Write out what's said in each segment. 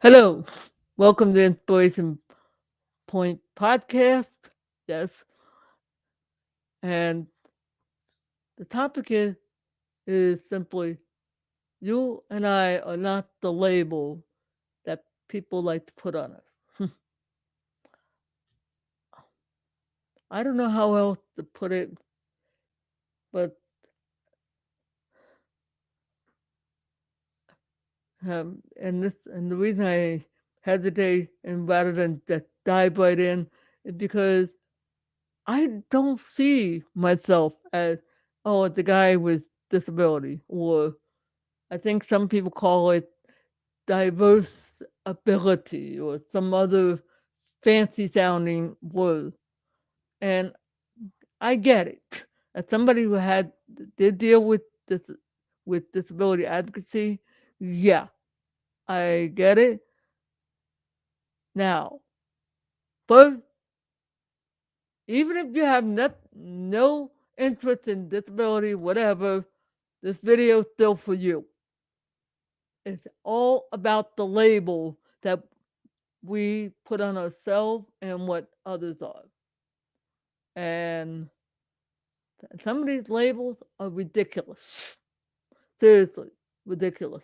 Hello, welcome to Inspiration Point Podcast. Yes, and the topic is simply you and I are not the label that people like to put on us. I don't know how else to put it, but and the reason I hesitate and rather than just dive right in is because I don't see myself as the guy with disability, or I think some people call it diverse ability or some other fancy sounding word. And I get it. As somebody who did deal this with disability advocacy, yeah, I get it. Now, but even if you have no interest in disability, whatever, this video is still for you. It's all about the label that we put on ourselves and what others are. And some of these labels are ridiculous. Seriously, ridiculous.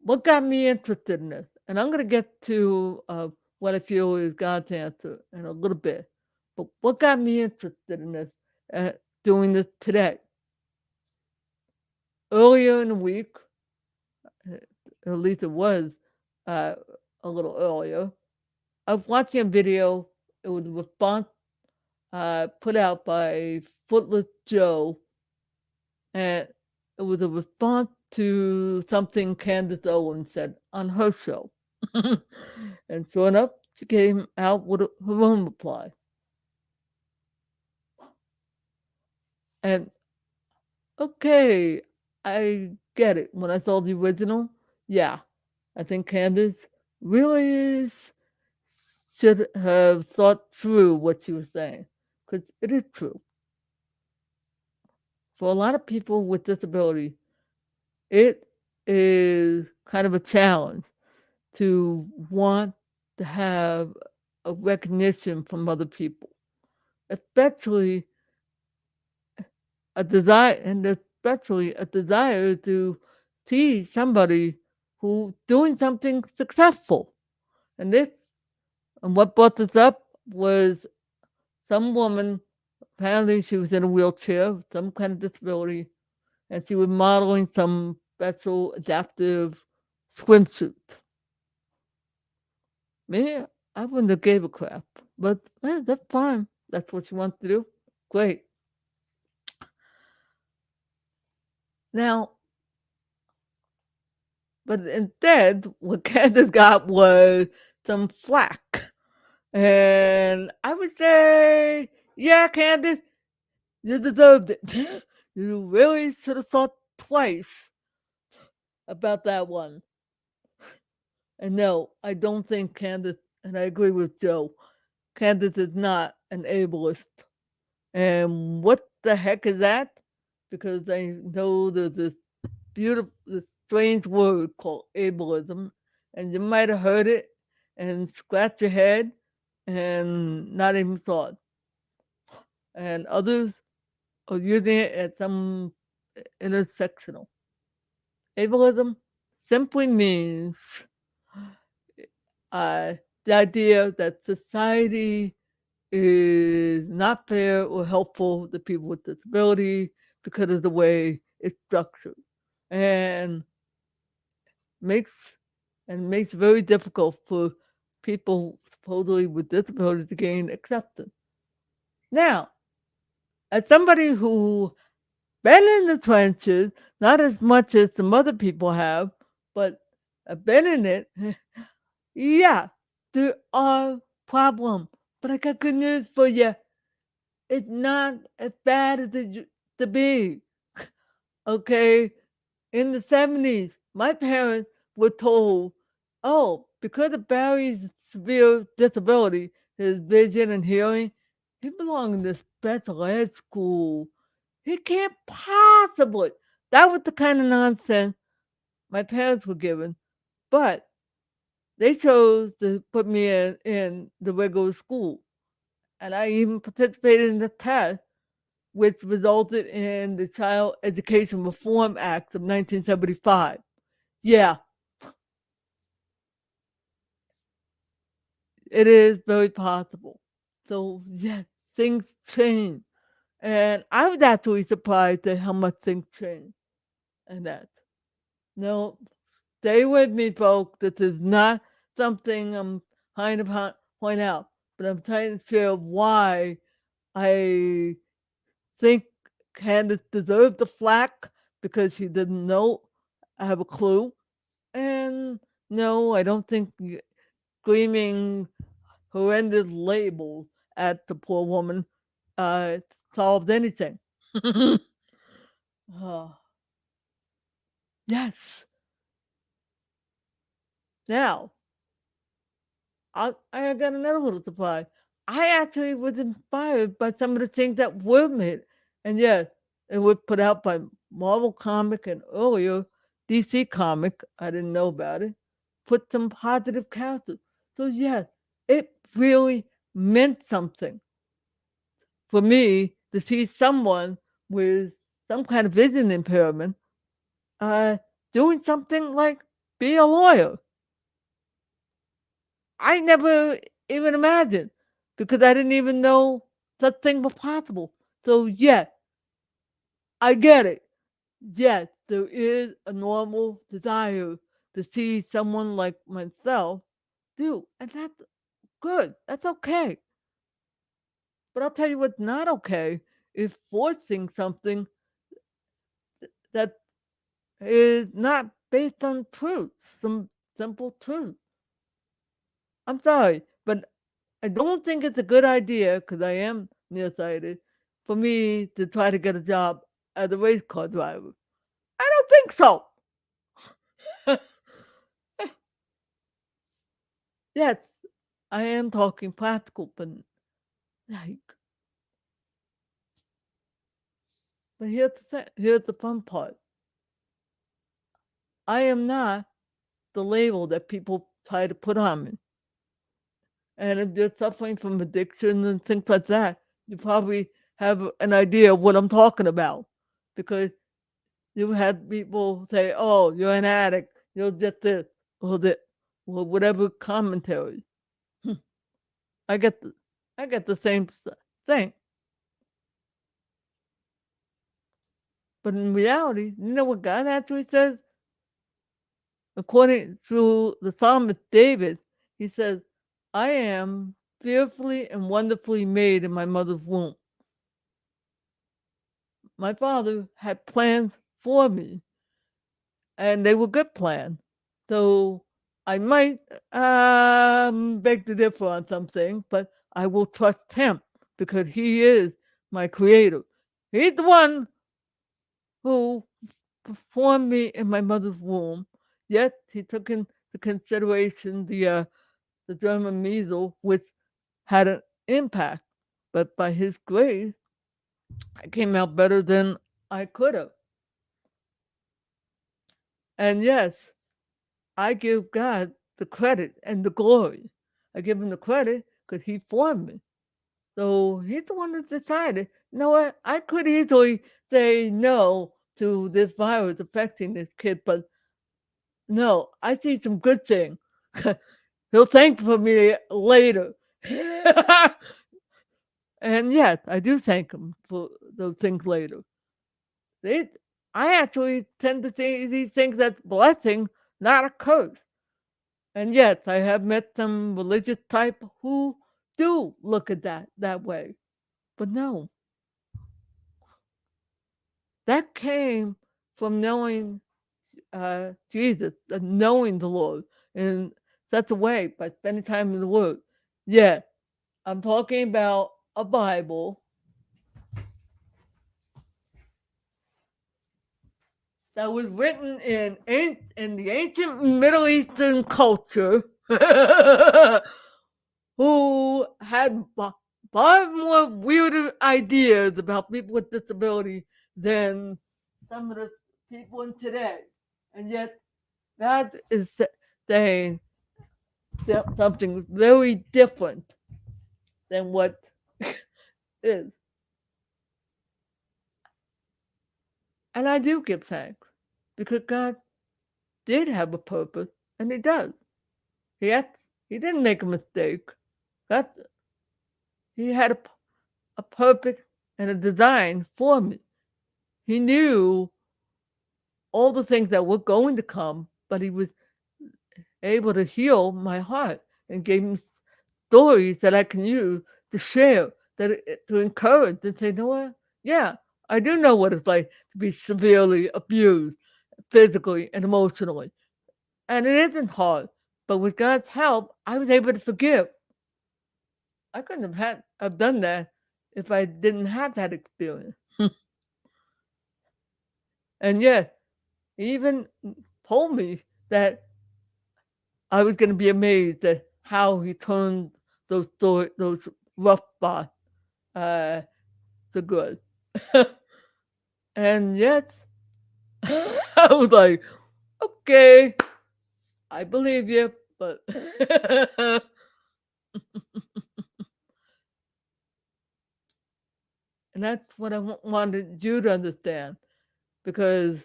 What got me interested in this? And I'm going to get to what I feel is God's answer in a little bit. But what got me interested in this, uh, doing this today? Earlier in the week, uh, at least it was uh, a little earlier, I was watching a video. It was a response put out by Footless Joe, and it was a response to something Candace Owens said on her show. And sure enough, she came out with her own reply. And okay, I get it. When I saw the original, yeah, I think Candace really should have thought through what she was saying, because it is true. For a lot of people with disability, it is kind of a challenge to want to have a recognition from other people, especially a desire, and especially a desire to see somebody who doing something successful. And this, and what brought this up was some woman. Apparently, she was in a wheelchair, some kind of disability, and she was modeling some special adaptive swimsuit. Me, I wouldn't have gave a crap, but that's fine. That's what you want to do. Great. Now, but instead, what Candace got was some flack. And I would say, yeah, Candace, you deserved it. You really should have thought twice about that one. And no, I don't think Candace, and I agree with Joe, Candace is not an ableist. And what the heck is that? Because I know there's this this strange word called ableism, and you might have heard it and scratch your head and not even thought. And others are using it as some intersectional. Ableism simply means uh, the idea that society is not fair or helpful to people with disability because of the way it's structured, and makes makes it very difficult for people supposedly with disabilities to gain acceptance. Now, as somebody who been in the trenches, not as much as some other people have, but I've been in it, yeah, there are problems. But I got good news for you. It's not as bad as it used to be. Okay? In the 70s, my parents were told, oh, because of Barry's severe disability, his vision and hearing, he belonged in this special ed school. He can't possibly. That was the kind of nonsense my parents were given, but they chose to put me in the regular school. And I even participated in the test, which resulted in the Child Education Reform Act of 1975. Yeah, it is very possible. So, yes, things change. And I was actually surprised at how much things change and that. No, stay with me, folks. This is not something I'm trying to point out, but I'm trying to share why I think Candace deserved the flack because she didn't know. I have a clue. And no, I don't think screaming horrendous labels at the poor woman uh, solved anything. Oh, yes. Now, I got another little surprise. I actually was inspired by some of the things that were made. And yes, it was put out by Marvel Comic and earlier DC Comic. I didn't know about it. Put some positive characters. So yes, it really meant something for me to see someone with some kind of vision impairment uh, doing something like be a lawyer. I never even imagined because I didn't even know such thing was possible. So yes, I get it. Yes, there is a normal desire to see someone like myself do, and that's good. That's okay. But I'll tell you what's not okay is forcing something that is not based on truth, some simple truth. I'm sorry, but I don't think it's a good idea because I am nearsighted for me to try to get a job as a race car driver. I don't think so. Yes, I am talking practical, but like, but here's the thing, here's the fun part. I am not the label that people try to put on me. And if you're suffering from addiction and things like that, you probably have an idea of what I'm talking about because you had people say, "Oh, you're an addict. You're just this or that, or whatever commentary." I get the, I get the same thing, but in reality, you know what God actually says? According to the psalmist David, he says, "I am fearfully and wonderfully made in my mother's womb." My father had plans for me, and they were good plans. So I might beg to differ on something, but I will trust him because he is my creator. He's the one who formed me in my mother's womb. Yet he took into consideration the German measles, which had an impact. But by his grace, I came out better than I could have. And yes, I give God the credit and the glory. I give him the credit because he formed me. So he's the one that decided, you know what, I could easily say no to this virus affecting this kid, but no, I see some good thing. He'll thank for me later. And yes, I do thank him for those things later. They, I actually tend to see these things as blessing, not a curse. And yes, I have met some religious type who do look at that way. But no, that came from knowing Jesus, knowing the Lord in such a way by spending time in the Word. Yeah, I'm talking about a Bible that was written in the ancient Middle Eastern culture who had far more weirder ideas about people with disability than some of the people in today. And yet God is saying something very different than what is. And I do give thanks because God did have a purpose, and He does. He had, He didn't make a mistake. God, He had a purpose and a design for me. He knew all the things that were going to come, but He was able to heal my heart and gave me stories that I can use to share, to encourage, and say, you know what? Yeah, I do know what it's like to be severely abused physically and emotionally. And it isn't hard. But with God's help, I was able to forgive. I couldn't have done that if I didn't have that experience. And yet, He even told me that I was going to be amazed at how He turned those rough spots uh, to good. And yet, I was like, okay, I believe you, but and that's what I wanted you to understand because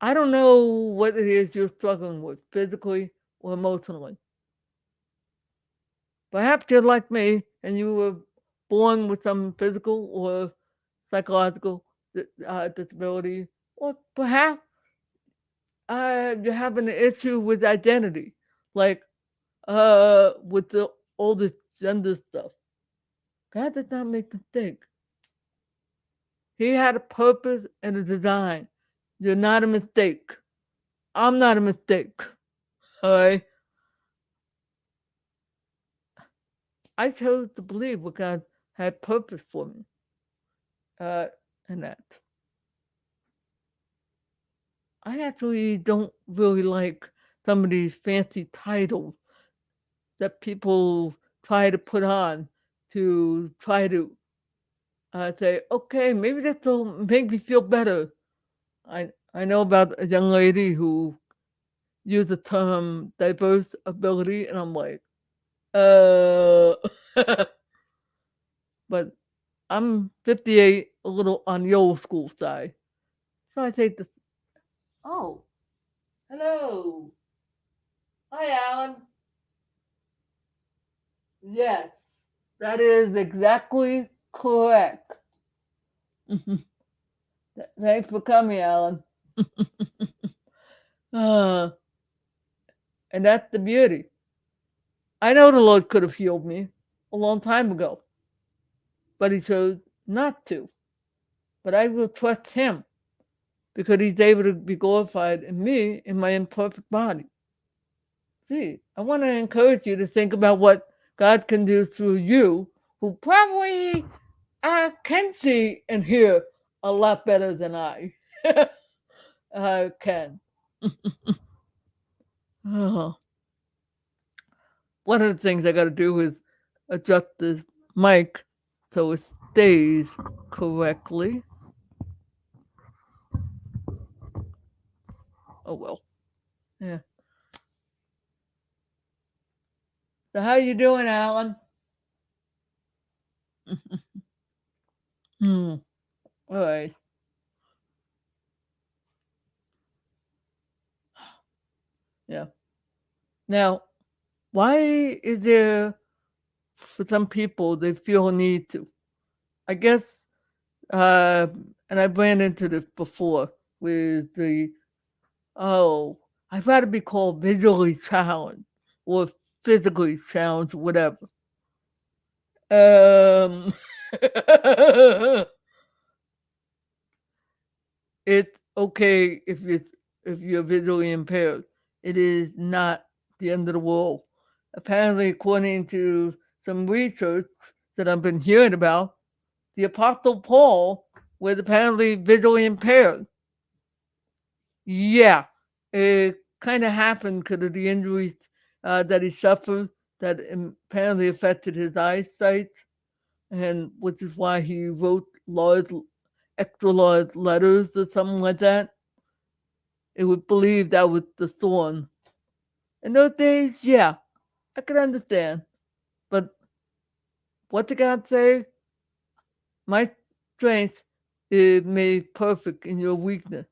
I don't know what it is you're struggling with physically or emotionally. Perhaps you're like me and you were born with some physical or psychological disability, or perhaps you're having an issue with identity, like with all this gender stuff. God did not make mistakes. He had a purpose and a design. You're not a mistake. I'm not a mistake. All right. I chose to believe what God had purpose for me. Uh, and that I actually don't really like some of these fancy titles that people try to put on to try to say, okay, maybe this will make me feel better. I know about a young lady who used the term diverse ability, and I'm like, uh, but I'm 58, a little on the old school side. So I take this. Oh, hello. Hi, Alan. Yes, that is exactly correct. Thanks for coming, Alan. uh, and that's the beauty. I know the Lord could have healed me a long time ago, but He chose not to. But I will trust Him because He's able to be glorified in me in my imperfect body. See, I want to encourage you to think about what God can do through you, who probably can see and hear a lot better than I can. Oh, one of the things I got to do is adjust the mic so it stays correctly. Oh well. Yeah. So how you doing, Alan? Hmm. All right. Yeah. Now, why is there for some people they feel a need to? I guess, uh, and I've ran into this before with the oh, I'd rather be called visually challenged or physically challenged, whatever. Um, it's okay if you're visually impaired. It is not the end of the world. Apparently, according to some research that I've been hearing about, the Apostle Paul was apparently visually impaired. Yeah, it kind of happened because of the injuries that he suffered that apparently affected his eyesight, and which is why he wrote large, extra large letters or something like that. it would believe that was the thorn. In those days, yeah, I could understand. But what did God say? My strength is made perfect in your weakness.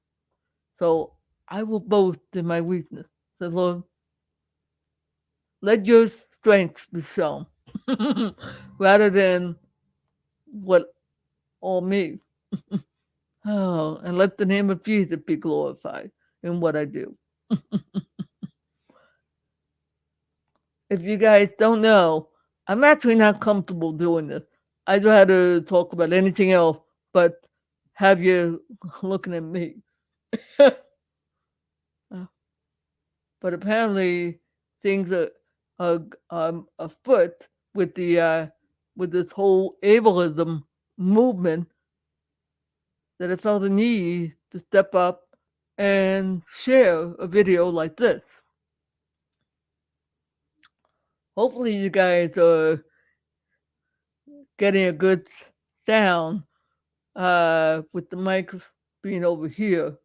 So I will boast in my weakness. So Lord, let your strength be shown rather than what all me. Oh, and let the name of Jesus be glorified in what I do. If you guys don't know, I'm actually not comfortable doing this. I don't have to talk about anything else but have you looking at me. But apparently things are afoot with this whole ableism movement that I felt the need to step up and share a video like this. Hopefully you guys are getting a good sound with the mic being over here.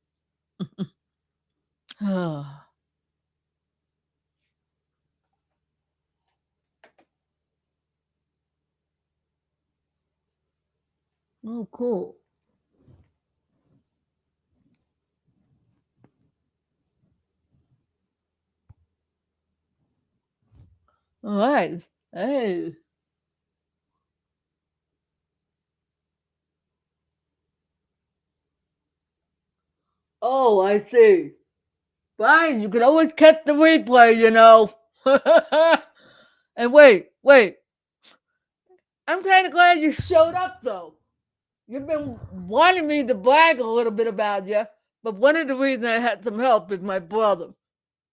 Oh, cool. All right. Hey. Oh, I see. Fine, you can always catch the replay, you know. And wait. I'm kind of glad you showed up, though. You've been wanting me to brag a little bit about you, but one of the reasons I had some help is my brother,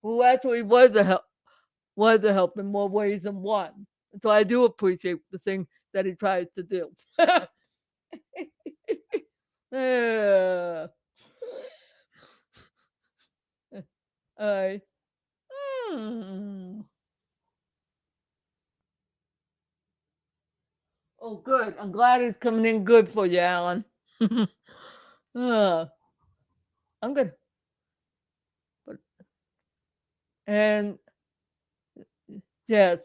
who actually was a help in more ways than one. So I do appreciate the thing that he tries to do. uh, I, hmm. Oh, good. I'm glad it's coming in good for you, Alan. uh, I'm good. And yes,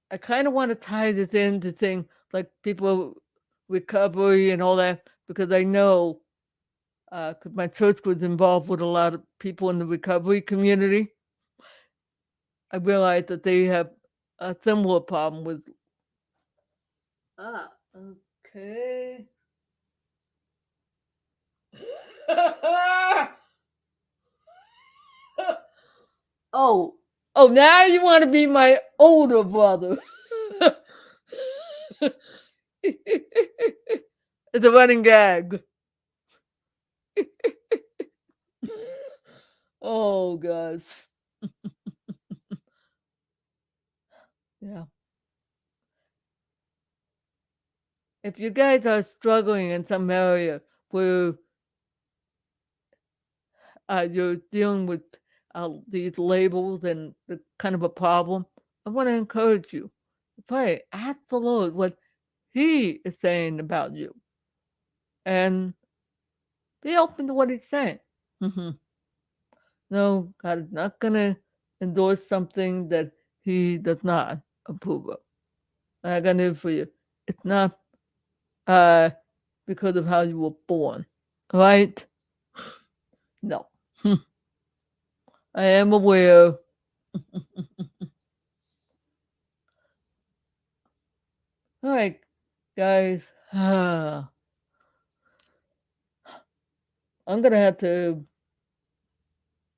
I kind of want to tie this into things like people recovery and all that because I know because my church was involved with a lot of people in the recovery community. I realized that they have a similar problem with. Ah, okay. oh, now you want to be my older brother. It's a running gag. Oh gosh. Yeah. If you guys are struggling in some area where you're dealing with these labels and the kind of a problem, I want to encourage you. Pray, ask the Lord what He is saying about you, and be open to what He's saying. No, God is not going to endorse something that He does not approve of. And I got news for you. It's not because of how you were born, right? No. I am aware. All right, guys. I'm gonna have to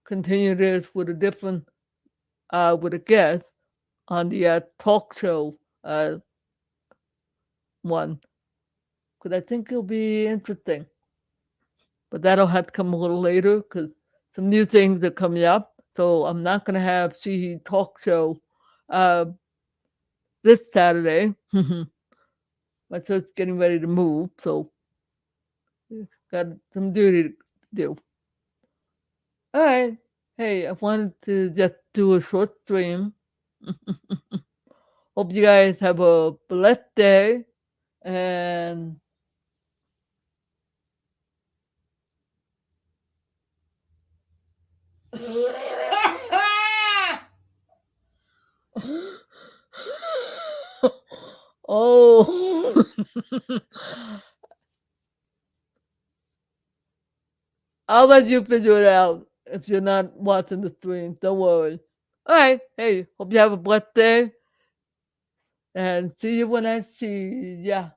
continue this with a different, with a guest on the talk show one, because I think it'll be interesting. But that'll have to come a little later because some new things are coming up. So I'm not gonna have She Talk Show uh, this Saturday. My church's getting ready to move, so got some duty to do. All right. Hey, I wanted to just do a short stream. Hope you guys have a blessed day. And Oh. I'll let you figure it out if you're not watching the stream. Don't worry. All right. Hey, hope you have a blessed day and see you when I see ya.